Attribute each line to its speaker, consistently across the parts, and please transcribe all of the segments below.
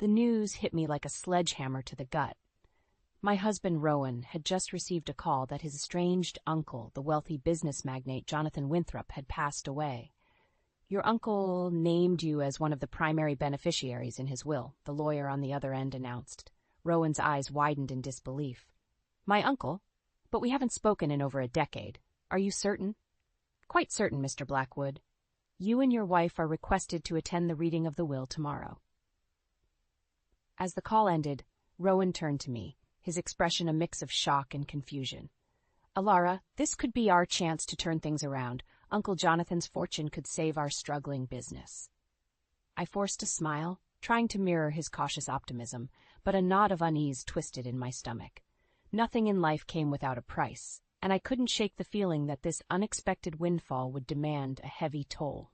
Speaker 1: The news hit me like a sledgehammer to the gut. My husband, Rowan, had just received a call that his estranged uncle, the wealthy business magnate Jonathan Winthrop, had passed away. "Your uncle named you as one of the primary beneficiaries in his will," the lawyer on the other end announced. Rowan's eyes widened in disbelief. "My uncle? But we haven't spoken in over a decade. Are you certain?" "Quite certain, Mr. Blackwood. You and your wife are requested to attend the reading of the will tomorrow." As the call ended, Rowan turned to me, his expression a mix of shock and confusion. "Alara, this could be our chance to turn things around. Uncle Jonathan's fortune could save our struggling business." I forced a smile, trying to mirror his cautious optimism, but a knot of unease twisted in my stomach. Nothing in life came without a price, and I couldn't shake the feeling that this unexpected windfall would demand a heavy toll.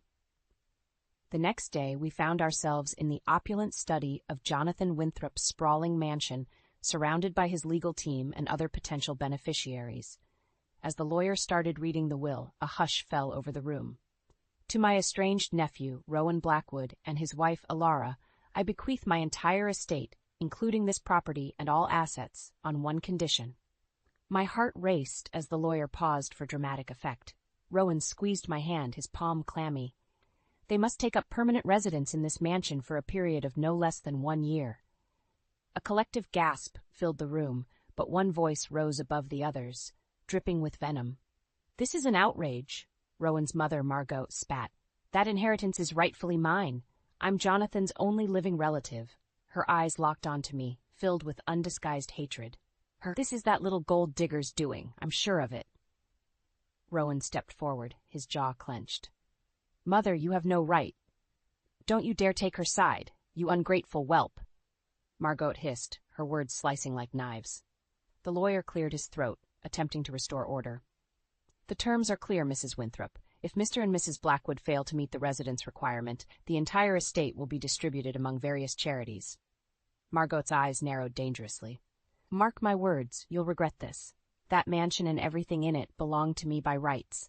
Speaker 1: The next day, we found ourselves in the opulent study of Jonathan Winthrop's sprawling mansion, surrounded by his legal team and other potential beneficiaries. As the lawyer started reading the will, a hush fell over the room. "To my estranged nephew, Rowan Blackwood, and his wife, Alara, I bequeath my entire estate, including this property and all assets, on one condition." My heart raced as the lawyer paused for dramatic effect. Rowan squeezed my hand, his palm clammy. "They must take up permanent residence in this mansion for a period of no less than 1 year." A collective gasp filled the room, but one voice rose above the others, dripping with venom. "This is an outrage," Rowan's mother, Margot, spat. "That inheritance is rightfully mine. I'm Jonathan's only living relative." Her eyes locked onto me, filled with undisguised hatred. "This is that little gold digger's doing, I'm sure of it." Rowan stepped forward, his jaw clenched. "Mother, you have no right. Don't you dare take her side, you ungrateful whelp," Margot hissed, her words slicing like knives. The lawyer cleared his throat, attempting to restore order. "The terms are clear, Mrs. Winthrop. If Mr. and Mrs. Blackwood fail to meet the residence requirement, the entire estate will be distributed among various charities." Margot's eyes narrowed dangerously. "Mark my words, you'll regret this. That mansion and everything in it belong to me by rights.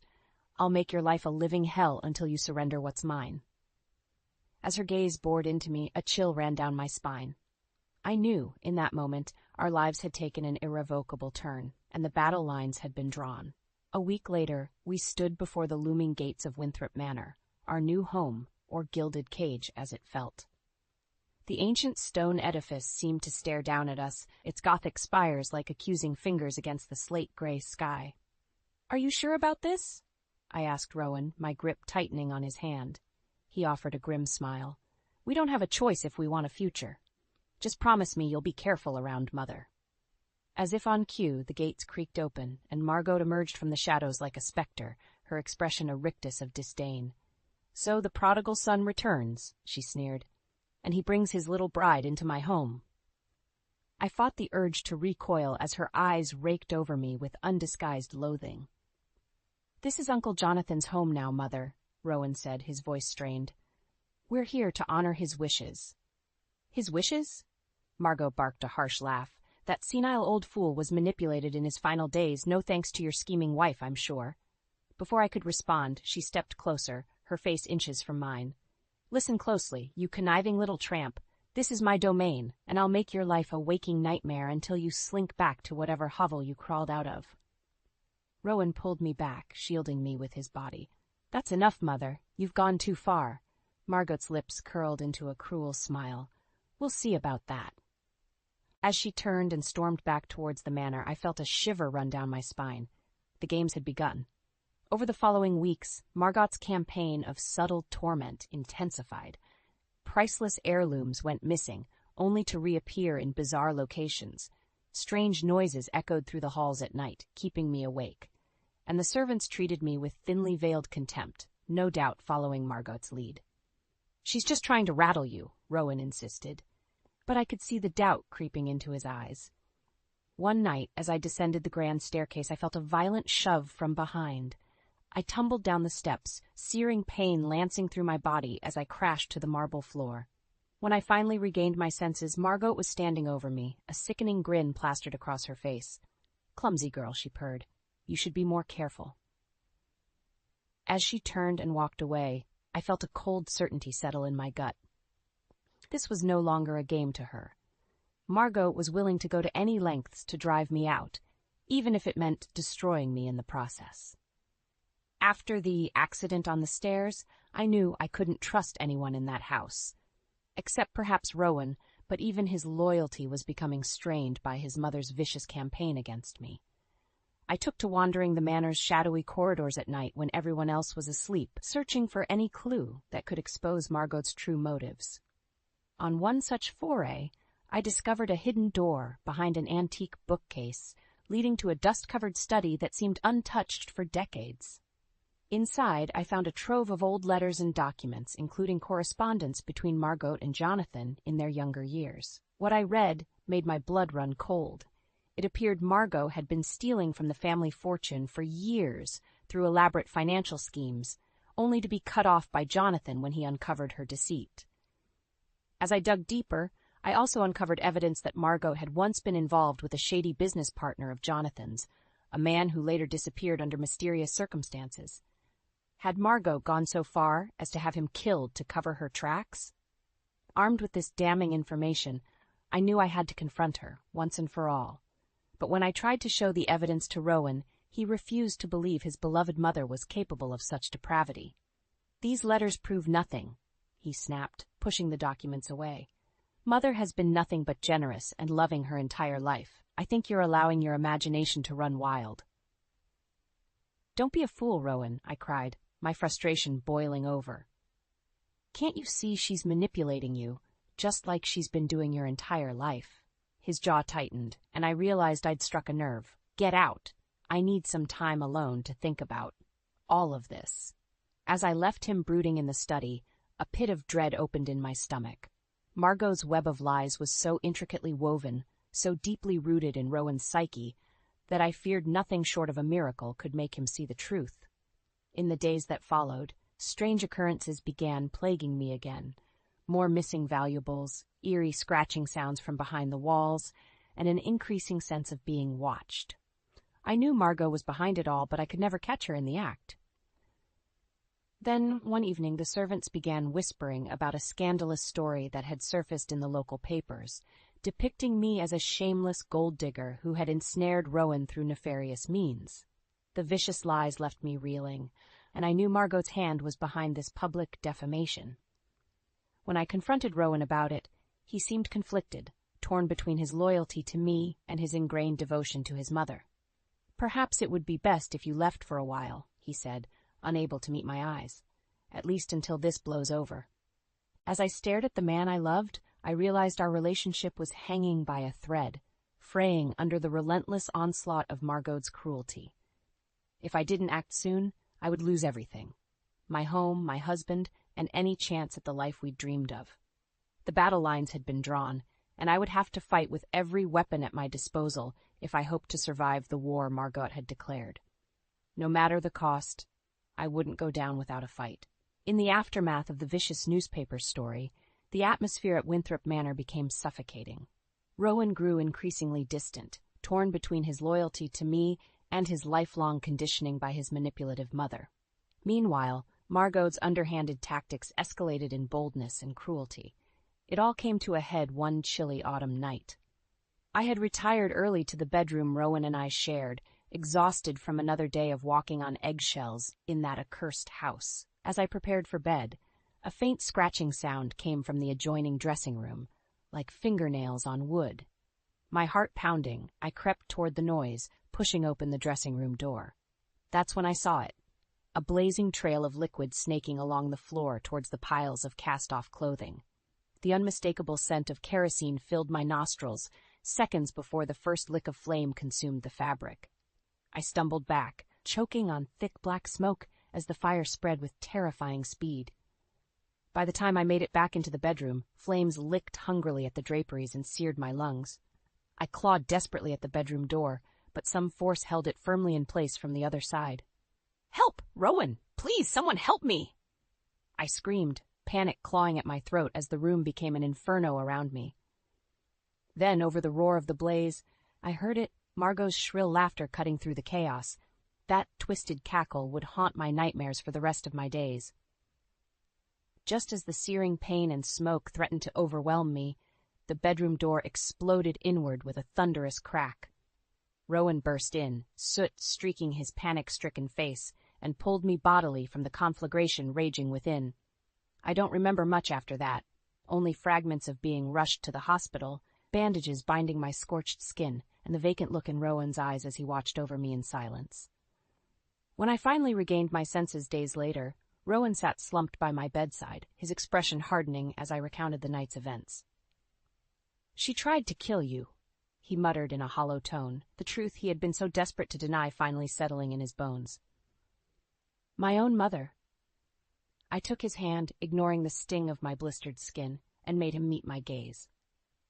Speaker 1: I'll make your life a living hell until you surrender what's mine." As her gaze bored into me, a chill ran down my spine. I knew, in that moment, our lives had taken an irrevocable turn, and the battle lines had been drawn. A week later, we stood before the looming gates of Winthrop Manor, our new home, or gilded cage as it felt. The ancient stone edifice seemed to stare down at us, its Gothic spires like accusing fingers against the slate-gray sky. "Are you sure about this?" I asked Rowan, my grip tightening on his hand. He offered a grim smile. "We don't have a choice if we want a future. Just promise me you'll be careful around Mother." As if on cue, the gates creaked open, and Margot emerged from the shadows like a specter, her expression a rictus of disdain. "So the prodigal son returns," she sneered, "and he brings his little bride into my home." I fought the urge to recoil as her eyes raked over me with undisguised loathing. "This is Uncle Jonathan's home now, Mother," Rowan said, his voice strained. "We're here to honor his wishes." "His wishes?" Margot barked a harsh laugh. "That senile old fool was manipulated in his final days, no thanks to your scheming wife, I'm sure." Before I could respond, she stepped closer, her face inches from mine. "Listen closely, you conniving little tramp. This is my domain, and I'll make your life a waking nightmare until you slink back to whatever hovel you crawled out of." Rowan pulled me back, shielding me with his body. "That's enough, Mother. You've gone too far." Margot's lips curled into a cruel smile. "We'll see about that." As she turned and stormed back towards the manor, I felt a shiver run down my spine. The games had begun. Over the following weeks, Margot's campaign of subtle torment intensified. Priceless heirlooms went missing, only to reappear in bizarre locations. Strange noises echoed through the halls at night, keeping me awake. And the servants treated me with thinly veiled contempt, no doubt following Margot's lead. "She's just trying to rattle you," Rowan insisted. But I could see the doubt creeping into his eyes. One night, as I descended the grand staircase, I felt a violent shove from behind. I tumbled down the steps, searing pain lancing through my body as I crashed to the marble floor. When I finally regained my senses, Margot was standing over me, a sickening grin plastered across her face. "Clumsy girl," she purred. "You should be more careful." As she turned and walked away, I felt a cold certainty settle in my gut. This was no longer a game to her. Margot was willing to go to any lengths to drive me out, even if it meant destroying me in the process. After the accident on the stairs, I knew I couldn't trust anyone in that house. Except perhaps Rowan, but even his loyalty was becoming strained by his mother's vicious campaign against me. I took to wandering the manor's shadowy corridors at night when everyone else was asleep, searching for any clue that could expose Margot's true motives. On one such foray, I discovered a hidden door behind an antique bookcase, leading to a dust-covered study that seemed untouched for decades. Inside, I found a trove of old letters and documents, including correspondence between Margot and Jonathan in their younger years. What I read made my blood run cold. It appeared Margot had been stealing from the family fortune for years through elaborate financial schemes, only to be cut off by Jonathan when he uncovered her deceit. As I dug deeper, I also uncovered evidence that Margot had once been involved with a shady business partner of Jonathan's, a man who later disappeared under mysterious circumstances. Had Margot gone so far as to have him killed to cover her tracks? Armed with this damning information, I knew I had to confront her, once and for all. But when I tried to show the evidence to Rowan, he refused to believe his beloved mother was capable of such depravity. "These letters prove nothing," he snapped, pushing the documents away. "Mother has been nothing but generous and loving her entire life. I think you're allowing your imagination to run wild." "Don't be a fool, Rowan," I cried, my frustration boiling over. "Can't you see she's manipulating you, just like she's been doing your entire life?" His jaw tightened, and I realized I'd struck a nerve. "Get out. I need some time alone to think about all of this." As I left him brooding in the study, a pit of dread opened in my stomach. Margot's web of lies was so intricately woven, so deeply rooted in Rowan's psyche, that I feared nothing short of a miracle could make him see the truth. In the days that followed, strange occurrences began plaguing me again. More missing valuables, eerie scratching sounds from behind the walls, and an increasing sense of being watched. I knew Margot was behind it all, but I could never catch her in the act. Then, one evening, the servants began whispering about a scandalous story that had surfaced in the local papers, depicting me as a shameless gold digger who had ensnared Rowan through nefarious means. The vicious lies left me reeling, and I knew Margot's hand was behind this public defamation. When I confronted Rowan about it, he seemed conflicted, torn between his loyalty to me and his ingrained devotion to his mother. "Perhaps it would be best if you left for a while," he said, unable to meet my eyes, "at least until this blows over." As I stared at the man I loved, I realized our relationship was hanging by a thread, fraying under the relentless onslaught of Margot's cruelty. If I didn't act soon, I would lose everything: my home, my husband, and any chance at the life we'd dreamed of. The battle lines had been drawn, and I would have to fight with every weapon at my disposal if I hoped to survive the war Margot had declared. No matter the cost, I wouldn't go down without a fight. In the aftermath of the vicious newspaper story, the atmosphere at Winthrop Manor became suffocating. Rowan grew increasingly distant, torn between his loyalty to me and his lifelong conditioning by his manipulative mother. Meanwhile, Margot's underhanded tactics escalated in boldness and cruelty. It all came to a head one chilly autumn night. I had retired early to the bedroom Rowan and I shared, exhausted from another day of walking on eggshells in that accursed house. As I prepared for bed, a faint scratching sound came from the adjoining dressing room, like fingernails on wood. My heart pounding, I crept toward the noise, pushing open the dressing room door. That's when I saw it: a blazing trail of liquid snaking along the floor towards the piles of cast-off clothing. The unmistakable scent of kerosene filled my nostrils, seconds before the first lick of flame consumed the fabric. I stumbled back, choking on thick black smoke as the fire spread with terrifying speed. By the time I made it back into the bedroom, flames licked hungrily at the draperies and seared my lungs. I clawed desperately at the bedroom door, but some force held it firmly in place from the other side. "Help! Rowan! Please, someone help me!" I screamed, panic clawing at my throat as the room became an inferno around me. Then, over the roar of the blaze, I heard it, Margot's shrill laughter cutting through the chaos. That twisted cackle would haunt my nightmares for the rest of my days. Just as the searing pain and smoke threatened to overwhelm me, the bedroom door exploded inward with a thunderous crack. Rowan burst in, soot streaking his panic-stricken face, and pulled me bodily from the conflagration raging within. I don't remember much after that, only fragments of being rushed to the hospital, bandages binding my scorched skin, and the vacant look in Rowan's eyes as he watched over me in silence. When I finally regained my senses days later, Rowan sat slumped by my bedside, his expression hardening as I recounted the night's events. "She tried to kill you," he muttered in a hollow tone, the truth he had been so desperate to deny finally settling in his bones. "My own mother." I took his hand, ignoring the sting of my blistered skin, and made him meet my gaze.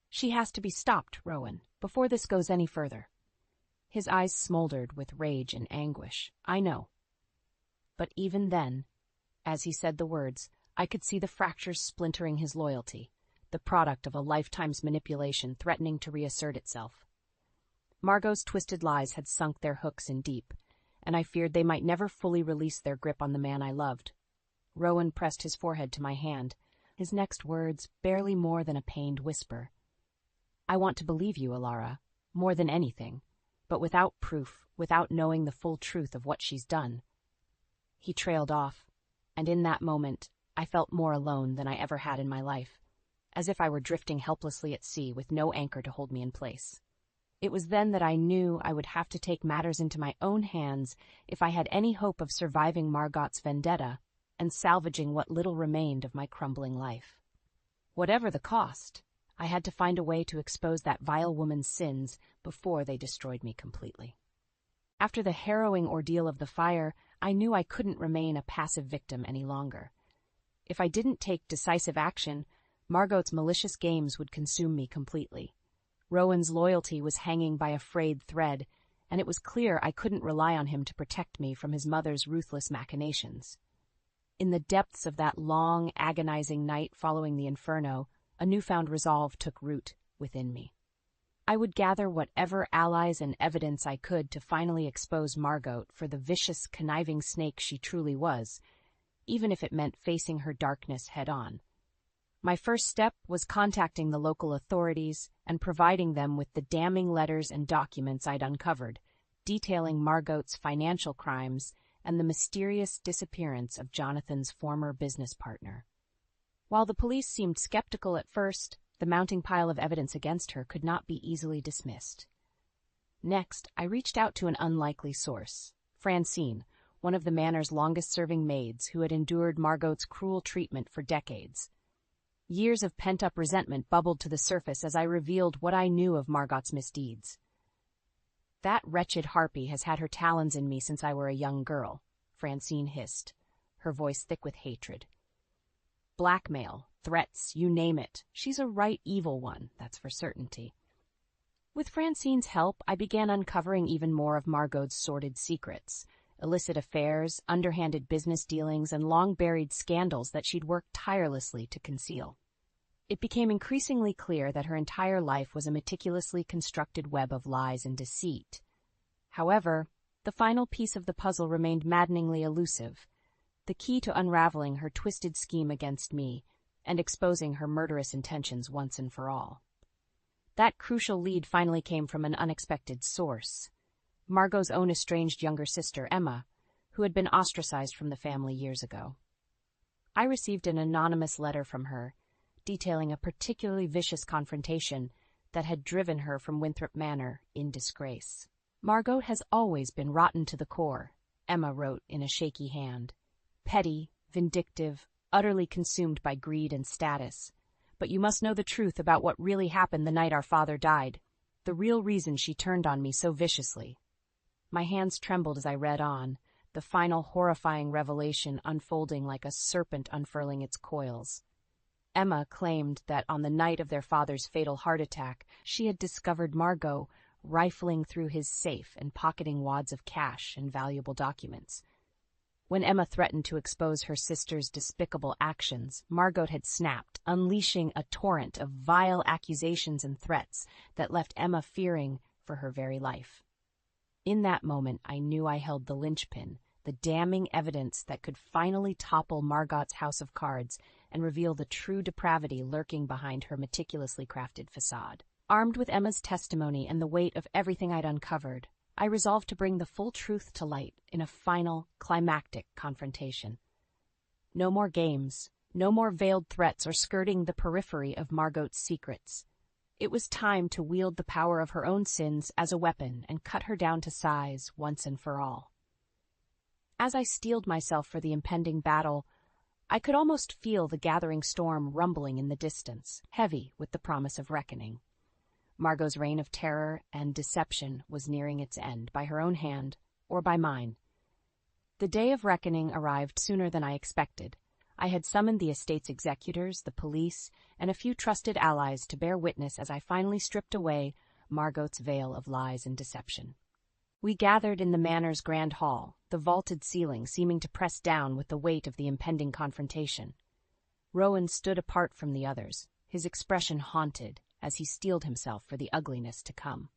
Speaker 1: "She has to be stopped, Rowan, before this goes any further." His eyes smoldered with rage and anguish. I know. But even then, as he said the words, I could see the fractures splintering his loyalty, the product of a lifetime's manipulation threatening to reassert itself. Margot's twisted lies had sunk their hooks in deep, and I feared they might never fully release their grip on the man I loved. Rowan pressed his forehead to my hand, his next words barely more than a pained whisper. "I want to believe you, Alara, more than anything, but without proof, without knowing the full truth of what she's done." He trailed off, and in that moment, I felt more alone than I ever had in my life, as if I were drifting helplessly at sea with no anchor to hold me in place. It was then that I knew I would have to take matters into my own hands if I had any hope of surviving Margot's vendetta and salvaging what little remained of my crumbling life. Whatever the cost, I had to find a way to expose that vile woman's sins before they destroyed me completely. After the harrowing ordeal of the fire, I knew I couldn't remain a passive victim any longer. If I didn't take decisive action, Margot's malicious games would consume me completely. Rowan's loyalty was hanging by a frayed thread, and it was clear I couldn't rely on him to protect me from his mother's ruthless machinations. In the depths of that long, agonizing night following the inferno, a newfound resolve took root within me. I would gather whatever allies and evidence I could to finally expose Margot for the vicious, conniving snake she truly was, even if it meant facing her darkness head-on. My first step was contacting the local authorities and providing them with the damning letters and documents I'd uncovered, detailing Margot's financial crimes and the mysterious disappearance of Jonathan's former business partner. While the police seemed skeptical at first, the mounting pile of evidence against her could not be easily dismissed. Next, I reached out to an unlikely source, Francine, one of the manor's longest-serving maids who had endured Margot's cruel treatment for decades. Years of pent-up resentment bubbled to the surface as I revealed what I knew of Margot's misdeeds. "That wretched harpy has had her talons in me since I were a young girl," Francine hissed, her voice thick with hatred. "Blackmail, threats, you name it. She's a right evil one, that's for certainty." With Francine's help, I began uncovering even more of Margot's sordid secrets, illicit affairs, underhanded business dealings, and long-buried scandals that she'd worked tirelessly to conceal. It became increasingly clear that her entire life was a meticulously constructed web of lies and deceit. However, the final piece of the puzzle remained maddeningly elusive, the key to unraveling her twisted scheme against me and exposing her murderous intentions once and for all. That crucial lead finally came from an unexpected source. Margot's own estranged younger sister, Emma, who had been ostracized from the family years ago. I received an anonymous letter from her, detailing a particularly vicious confrontation that had driven her from Winthrop Manor in disgrace. "Margot has always been rotten to the core," Emma wrote in a shaky hand. "Petty, vindictive, utterly consumed by greed and status. But you must know the truth about what really happened the night our father died, the real reason she turned on me so viciously." My hands trembled as I read on, the final horrifying revelation unfolding like a serpent unfurling its coils. Emma claimed that on the night of their father's fatal heart attack, she had discovered Margot rifling through his safe and pocketing wads of cash and valuable documents. When Emma threatened to expose her sister's despicable actions, Margot had snapped, unleashing a torrent of vile accusations and threats that left Emma fearing for her very life. In that moment, I knew I held the linchpin, the damning evidence that could finally topple Margot's house of cards and reveal the true depravity lurking behind her meticulously crafted facade. Armed with Emma's testimony and the weight of everything I'd uncovered, I resolved to bring the full truth to light in a final, climactic confrontation. No more games, no more veiled threats or skirting the periphery of Margot's secrets. It was time to wield the power of her own sins as a weapon and cut her down to size once and for all. As I steeled myself for the impending battle, I could almost feel the gathering storm rumbling in the distance, heavy with the promise of reckoning. Margot's reign of terror and deception was nearing its end, by her own hand or by mine. The day of reckoning arrived sooner than I expected. I had summoned the estate's executors, the police, and a few trusted allies to bear witness as I finally stripped away Margot's veil of lies and deception. We gathered in the manor's grand hall, the vaulted ceiling seeming to press down with the weight of the impending confrontation. Rowan stood apart from the others, his expression haunted as he steeled himself for the ugliness to come.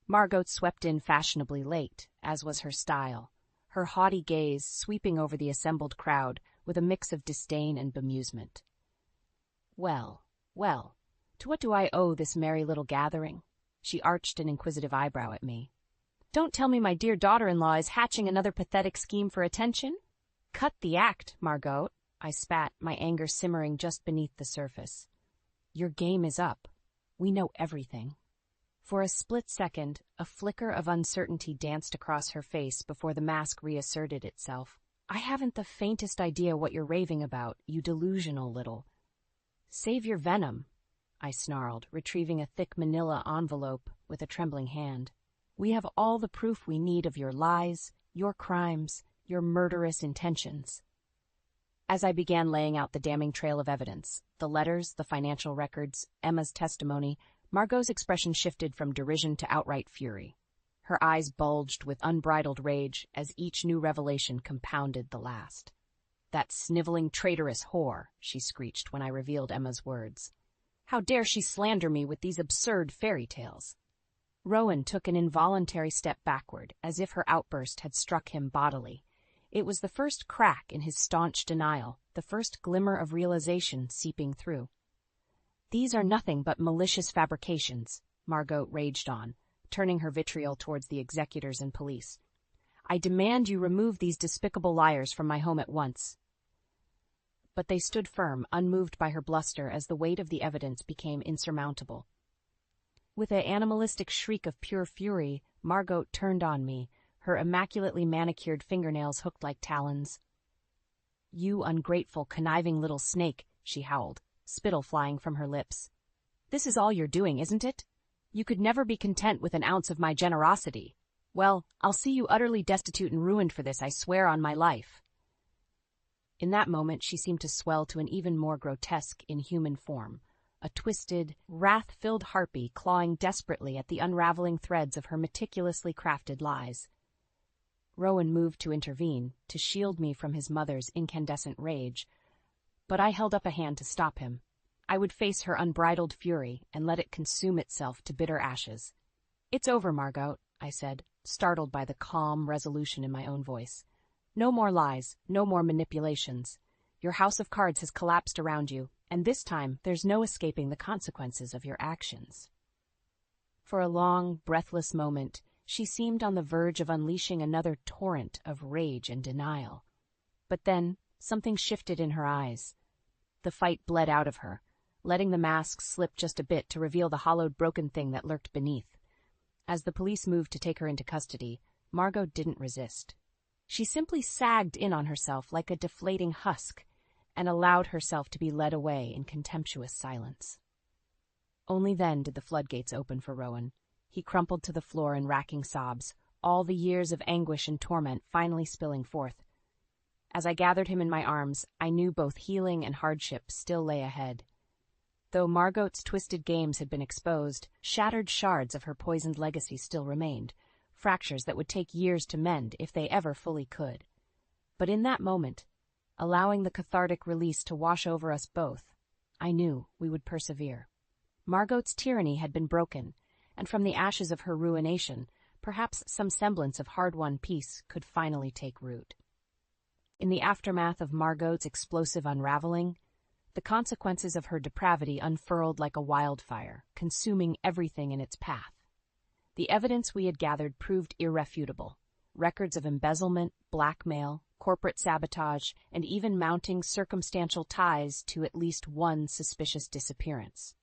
Speaker 1: Margot swept in fashionably late, as was her style, her haughty gaze sweeping over the assembled crowd with a mix of disdain and bemusement. Well, to what do I owe this merry little gathering? She arched an inquisitive eyebrow at me. Don't tell me my dear daughter-in-law is hatching another pathetic scheme for attention? Cut the act, Margot, I spat, my anger simmering just beneath the surface. Your game is up. We know everything. For a split second, a flicker of uncertainty danced across her face before the mask reasserted itself. I haven't the faintest idea what you're raving about, you delusional little. Save your venom, I snarled, retrieving a thick manila envelope with a trembling hand. We have all the proof we need of your lies, your crimes, your murderous intentions. As I began laying out the damning trail of evidence, the letters, the financial records, Emma's testimony, Margot's expression shifted from derision to outright fury. Her eyes bulged with unbridled rage as each new revelation compounded the last. That sniveling, traitorous whore, she screeched when I revealed Emma's words. How dare she slander me with these absurd fairy tales? Rowan took an involuntary step backward, as if her outburst had struck him bodily. It was the first crack in his staunch denial, the first glimmer of realization seeping through. These are nothing but malicious fabrications, Margot raged on, turning her vitriol towards the executors and police. I demand you remove these despicable liars from my home at once. But they stood firm, unmoved by her bluster as the weight of the evidence became insurmountable. With an animalistic shriek of pure fury, Margot turned on me, her immaculately manicured fingernails hooked like talons. You ungrateful, conniving little snake, she howled, spittle flying from her lips. This is all you're doing, isn't it? You could never be content with an ounce of my generosity. Well, I'll see you utterly destitute and ruined for this, I swear on my life. In that moment, she seemed to swell to an even more grotesque, inhuman form, a twisted, wrath-filled harpy clawing desperately at the unraveling threads of her meticulously crafted lies. Rowan moved to intervene, to shield me from his mother's incandescent rage, but I held up a hand to stop him. I would face her unbridled fury and let it consume itself to bitter ashes. It's over, Margot, I said, startled by the calm resolution in my own voice. No more lies, no more manipulations. Your house of cards has collapsed around you, and this time there's no escaping the consequences of your actions. For a long, breathless moment, she seemed on the verge of unleashing another torrent of rage and denial. But then, something shifted in her eyes. The fight bled out of her, letting the mask slip just a bit to reveal the hollowed, broken thing that lurked beneath. As the police moved to take her into custody, Margot didn't resist. She simply sagged in on herself like a deflating husk and allowed herself to be led away in contemptuous silence. Only then did the floodgates open for Rowan. He crumpled to the floor in racking sobs, all the years of anguish and torment finally spilling forth. As I gathered him in my arms, I knew both healing and hardship still lay ahead. Though Margot's twisted games had been exposed, shattered shards of her poisoned legacy still remained, fractures that would take years to mend if they ever fully could. But in that moment, allowing the cathartic release to wash over us both, I knew we would persevere. Margot's tyranny had been broken, and from the ashes of her ruination, perhaps some semblance of hard-won peace could finally take root. In the aftermath of Margot's explosive unraveling, The consequences of her depravity unfurled like a wildfire, consuming everything in its path. The evidence we had gathered proved irrefutable. Records of embezzlement, blackmail, corporate sabotage, and even mounting circumstantial ties to at least one suspicious disappearance.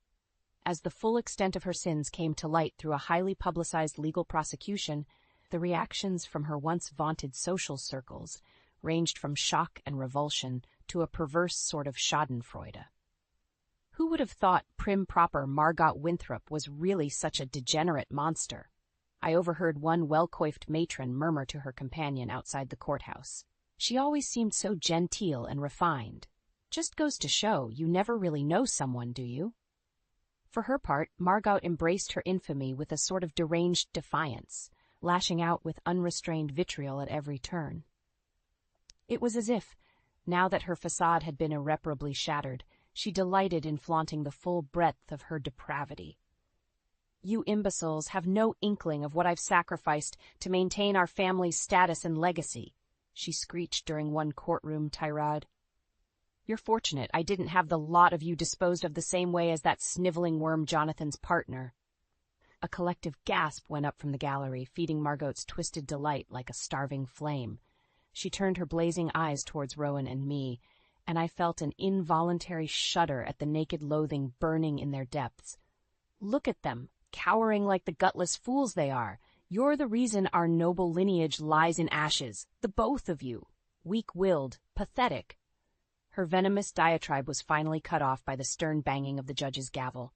Speaker 1: As the full extent of her sins came to light through a highly publicized legal prosecution, the reactions from her once vaunted social circles ranged from shock and revulsion to a perverse sort of schadenfreude. Who would have thought prim-proper Margot Winthrop was really such a degenerate monster? I overheard one well-coiffed matron murmur to her companion outside the courthouse. She always seemed so genteel and refined. Just goes to show you never really know someone, do you? For her part, Margot embraced her infamy with a sort of deranged defiance, lashing out with unrestrained vitriol at every turn. It was as if, now that her facade had been irreparably shattered, she delighted in flaunting the full breadth of her depravity. "You imbeciles have no inkling of what I've sacrificed to maintain our family's status and legacy," she screeched during one courtroom tirade. "You're fortunate I didn't have the lot of you disposed of the same way as that sniveling worm Jonathan's partner." A collective gasp went up from the gallery, feeding Margot's twisted delight like a starving flame. She turned her blazing eyes towards Rowan and me, and I felt an involuntary shudder at the naked loathing burning in their depths. "Look at them, cowering like the gutless fools they are. You're the reason our noble lineage lies in ashes, the both of you. Weak-willed, pathetic." Her venomous diatribe was finally cut off by the stern banging of the judge's gavel.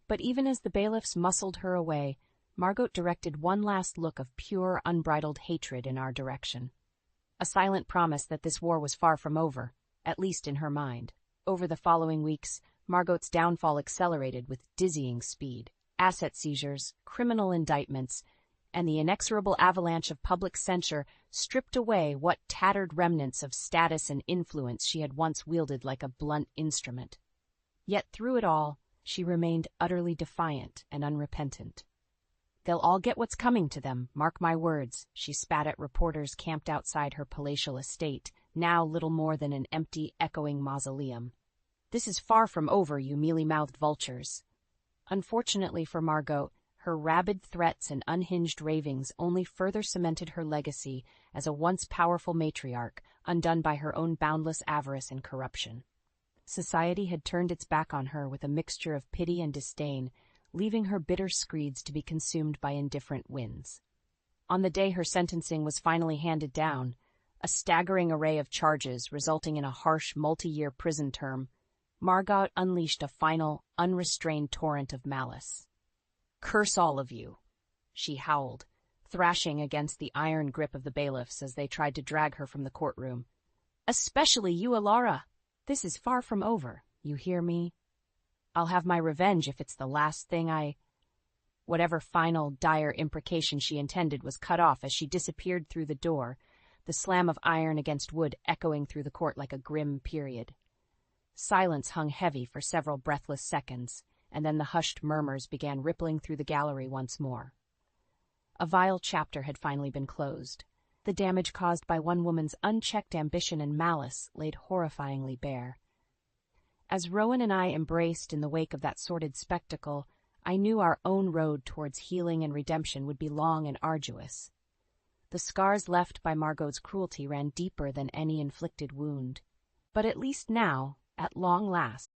Speaker 1: But even as the bailiffs muscled her away, Margot directed one last look of pure, unbridled hatred in our direction. A silent promise that this war was far from over, at least in her mind. Over the following weeks, Margot's downfall accelerated with dizzying speed. Asset seizures, criminal indictments, and the inexorable avalanche of public censure stripped away what tattered remnants of status and influence she had once wielded like a blunt instrument. Yet through it all, she remained utterly defiant and unrepentant. "They'll all get what's coming to them, mark my words," she spat at reporters camped outside her palatial estate, now little more than an empty, echoing mausoleum. "This is far from over, you mealy-mouthed vultures." Unfortunately for Margot, her rabid threats and unhinged ravings only further cemented her legacy as a once powerful matriarch, undone by her own boundless avarice and corruption. Society had turned its back on her with a mixture of pity and disdain, leaving her bitter screeds to be consumed by indifferent winds. On the day her sentencing was finally handed down, a staggering array of charges resulting in a harsh multi-year prison term, Margot unleashed a final, unrestrained torrent of malice. "Curse all of you," she howled, thrashing against the iron grip of the bailiffs as they tried to drag her from the courtroom. "Especially you, Alara. This is far from over, you hear me? I'll have my revenge if it's the last thing I—" Whatever final, dire imprecation she intended was cut off as she disappeared through the door, the slam of iron against wood echoing through the court like a grim period. Silence hung heavy for several breathless seconds, and then the hushed murmurs began rippling through the gallery once more. A vile chapter had finally been closed. The damage caused by one woman's unchecked ambition and malice laid horrifyingly bare. As Rowan and I embraced in the wake of that sordid spectacle, I knew our own road towards healing and redemption would be long and arduous. The scars left by Margot's cruelty ran deeper than any inflicted wound. But at least now, at long last,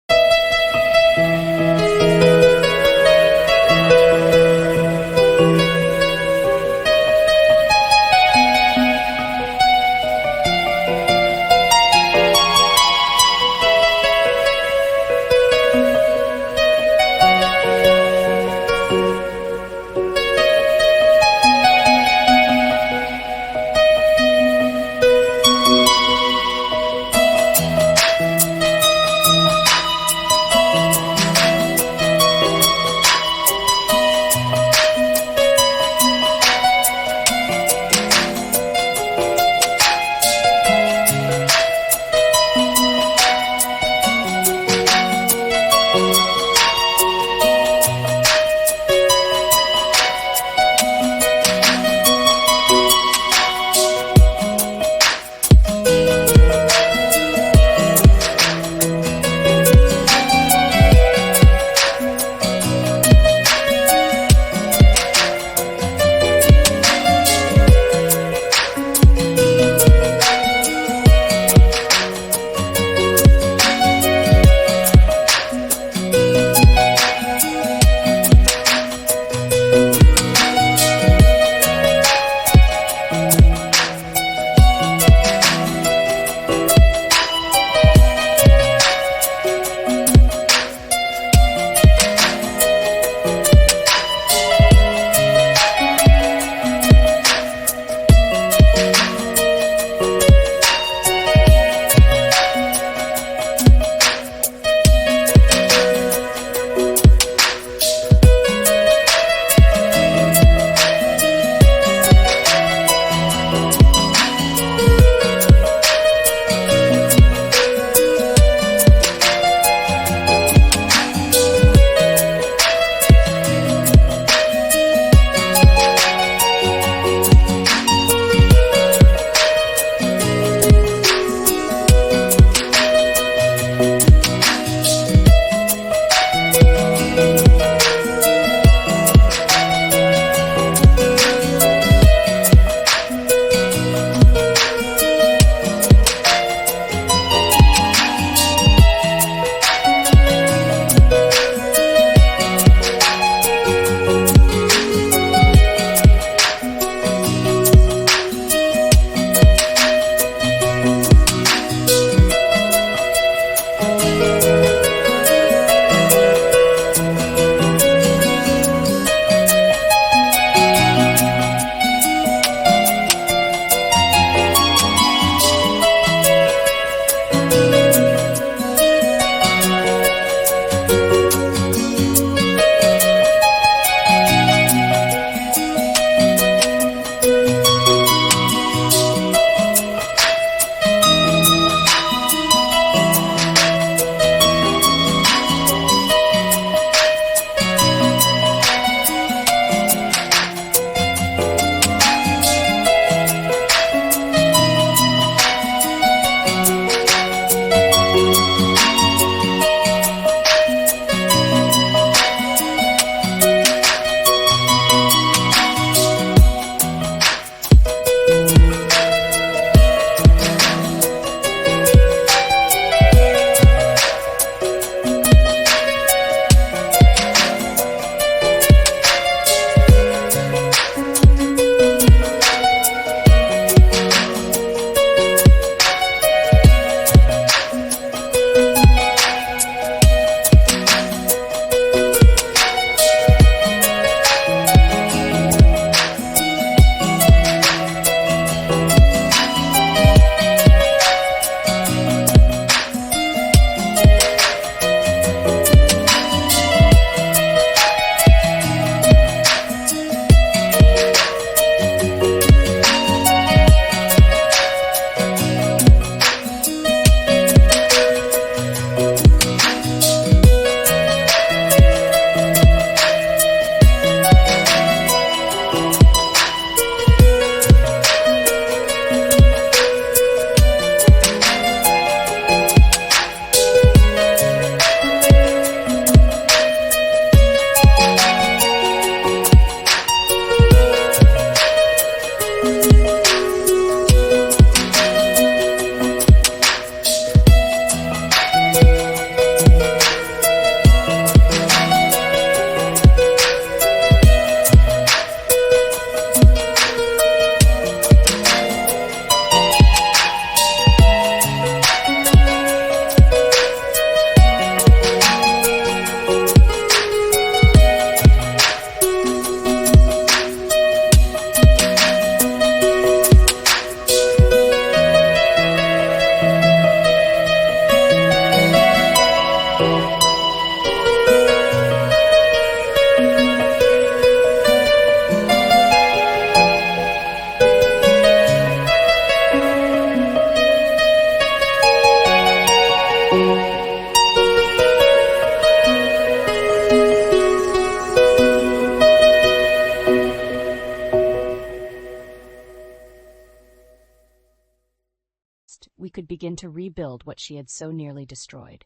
Speaker 1: could begin to rebuild what she had so nearly destroyed.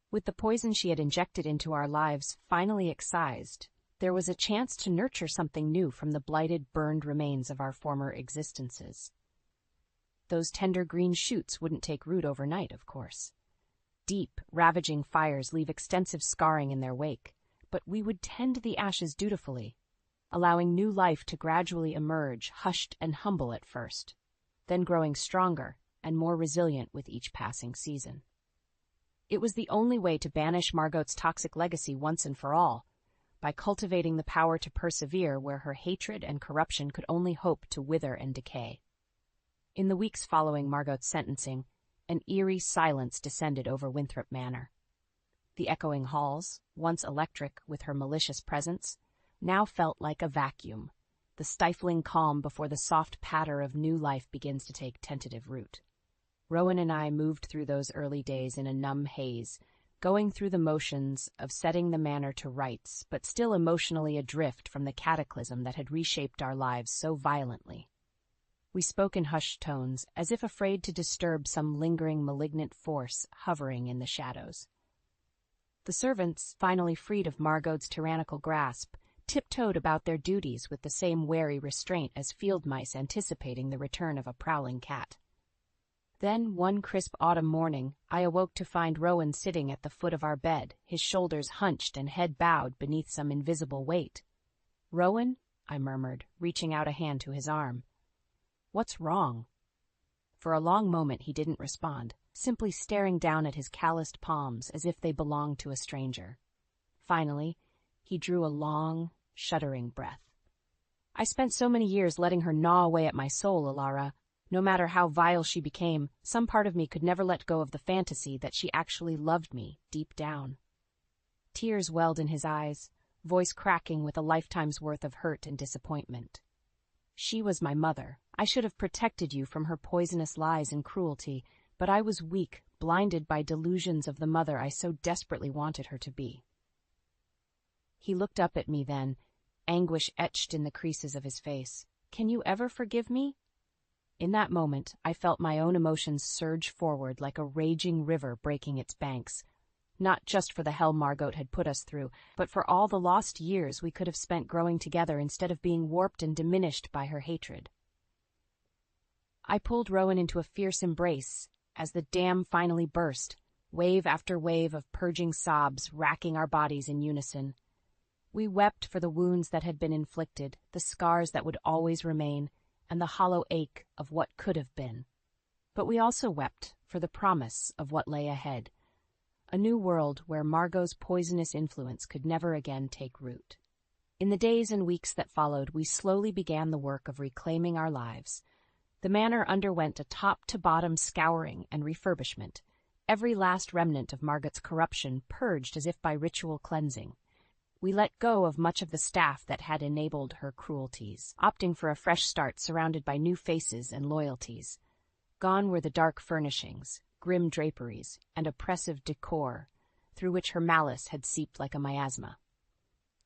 Speaker 1: With the poison she had injected into our lives finally excised, there was a chance to nurture something new from the blighted, burned remains of our former existences. Those tender green shoots wouldn't take root overnight, of course. Deep, ravaging fires leave extensive scarring in their wake, but we would tend the ashes dutifully, allowing new life to gradually emerge, hushed and humble at first, then growing stronger and more resilient with each passing season. It was the only way to banish Margot's toxic legacy once and for all, by cultivating the power to persevere where her hatred and corruption could only hope to wither and decay. In the weeks following Margot's sentencing, an eerie silence descended over Winthrop Manor. The echoing halls, once electric with her malicious presence, now felt like a vacuum, the stifling calm before the soft patter of new life begins to take tentative root. Rowan and I moved through those early days in a numb haze, going through the motions of setting the manor to rights, but still emotionally adrift from the cataclysm that had reshaped our lives so violently. We spoke in hushed tones, as if afraid to disturb some lingering malignant force hovering in the shadows. The servants, finally freed of Margot's tyrannical grasp, tiptoed about their duties with the same wary restraint as field mice anticipating the return of a prowling cat. Then, one crisp autumn morning, I awoke to find Rowan sitting at the foot of our bed, his shoulders hunched and head bowed beneath some invisible weight. "Rowan?" I murmured, reaching out a hand to his arm. "What's wrong?" For a long moment he didn't respond, simply staring down at his calloused palms as if they belonged to a stranger. Finally, he drew a long, shuddering breath. "I spent so many years letting her gnaw away at my soul, Alara. No matter how vile she became, some part of me could never let go of the fantasy that she actually loved me deep down." Tears welled in his eyes, voice cracking with a lifetime's worth of hurt and disappointment. "She was my mother. I should have protected you from her poisonous lies and cruelty, but I was weak, blinded by delusions of the mother I so desperately wanted her to be." He looked up at me then, anguish etched in the creases of his face. "Can you ever forgive me?" In that moment, I felt my own emotions surge forward like a raging river breaking its banks, not just for the hell Margot had put us through, but for all the lost years we could have spent growing together instead of being warped and diminished by her hatred. I pulled Rowan into a fierce embrace as the dam finally burst, wave after wave of purging sobs racking our bodies in unison. We wept for the wounds that had been inflicted, the scars that would always remain, and the hollow ache of what could have been. But we also wept for the promise of what lay ahead, a new world where Margot's poisonous influence could never again take root. In the days and weeks that followed, we slowly began the work of reclaiming our lives. The manor underwent a top-to-bottom scouring and refurbishment, every last remnant of Margot's corruption purged as if by ritual cleansing. We let go of much of the staff that had enabled her cruelties, opting for a fresh start surrounded by new faces and loyalties. Gone were the dark furnishings, grim draperies, and oppressive decor through which her malice had seeped like a miasma.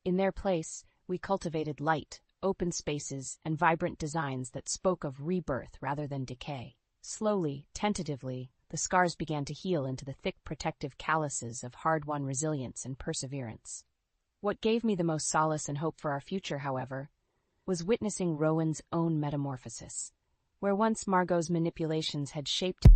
Speaker 1: In their place, we cultivated light, open spaces, and vibrant designs that spoke of rebirth rather than decay. Slowly, tentatively, the scars began to heal into the thick protective calluses of hard-won resilience and perseverance. What gave me the most solace and hope for our future, however, was witnessing Rowan's own metamorphosis, where once Margot's manipulations had shaped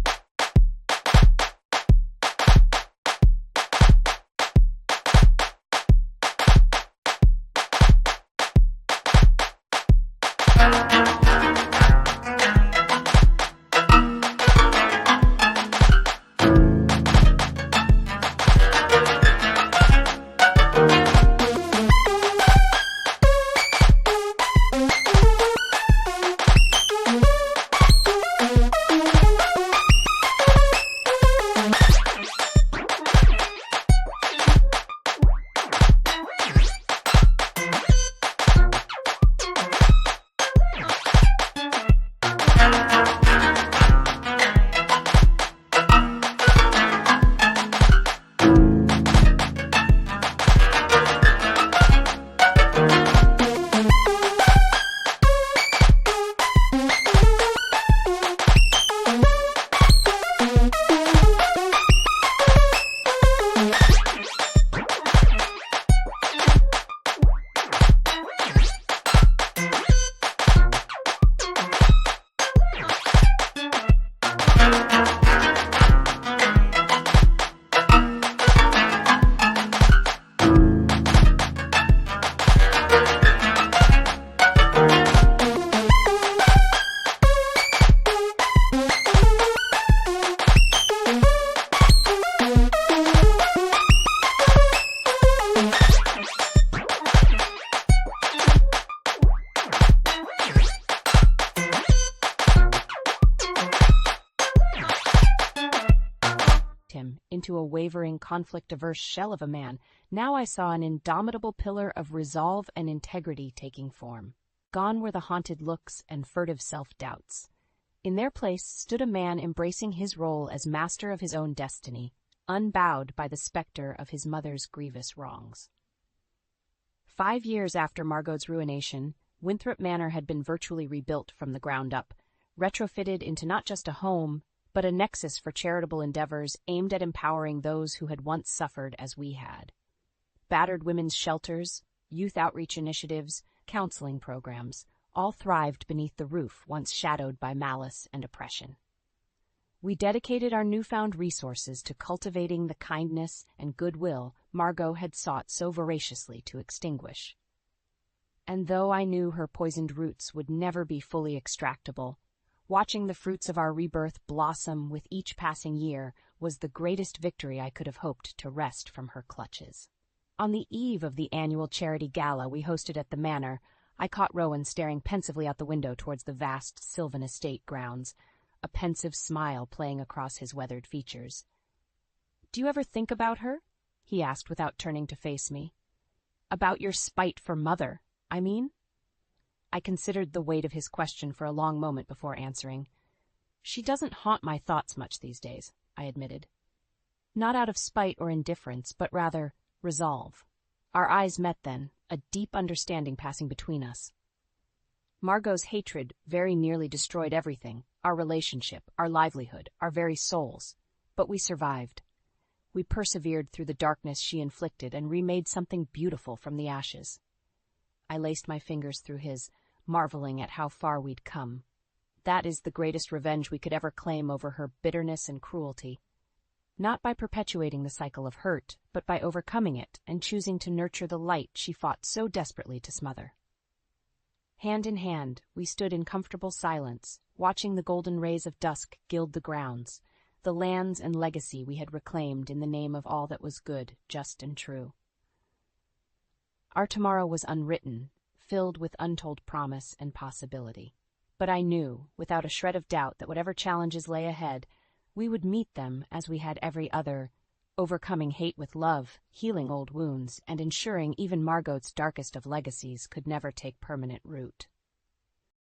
Speaker 1: into a wavering, conflict-averse shell of a man. Now I saw an indomitable pillar of resolve and integrity taking form. Gone were the haunted looks and furtive self-doubts. In their place stood a man embracing his role as master of his own destiny, unbowed by the specter of his mother's grievous wrongs. 5 years after Margot's ruination, Winthrop Manor had been virtually rebuilt from the ground up, retrofitted into not just a home, but a nexus for charitable endeavors aimed at empowering those who had once suffered as we had. Battered women's shelters, youth outreach initiatives, counseling programs, all thrived beneath the roof once shadowed by malice and oppression. We dedicated our newfound resources to cultivating the kindness and goodwill Margot had sought so voraciously to extinguish. And though I knew her poisoned roots would never be fully extractable, watching the fruits of our rebirth blossom with each passing year was the greatest victory I could have hoped to wrest from her clutches. On the eve of the annual charity gala we hosted at the manor, I caught Rowan staring pensively out the window towards the vast Sylvan estate grounds, a pensive smile playing across his weathered features. "Do you ever think about her?" he asked without turning to face me. "About your spite for Mother, I mean?" I considered the weight of his question for a long moment before answering. "She doesn't haunt my thoughts much these days," I admitted. Not out of spite or indifference, but rather resolve. Our eyes met then, a deep understanding passing between us. Margot's hatred very nearly destroyed everything, our relationship, our livelihood, our very souls. But we survived. We persevered through the darkness she inflicted and remade something beautiful from the ashes. I laced my fingers through his, marveling at how far we'd come. That is the greatest revenge we could ever claim over her bitterness and cruelty. Not by perpetuating the cycle of hurt, but by overcoming it and choosing to nurture the light she fought so desperately to smother. Hand in hand, we stood in comfortable silence, watching the golden rays of dusk gild the grounds, the lands and legacy we had reclaimed in the name of all that was good, just, and true. Our tomorrow was unwritten, filled with untold promise and possibility. But I knew, without a shred of doubt, that whatever challenges lay ahead, we would meet them as we had every other, overcoming hate with love, healing old wounds, and ensuring even Margot's darkest of legacies could never take permanent root.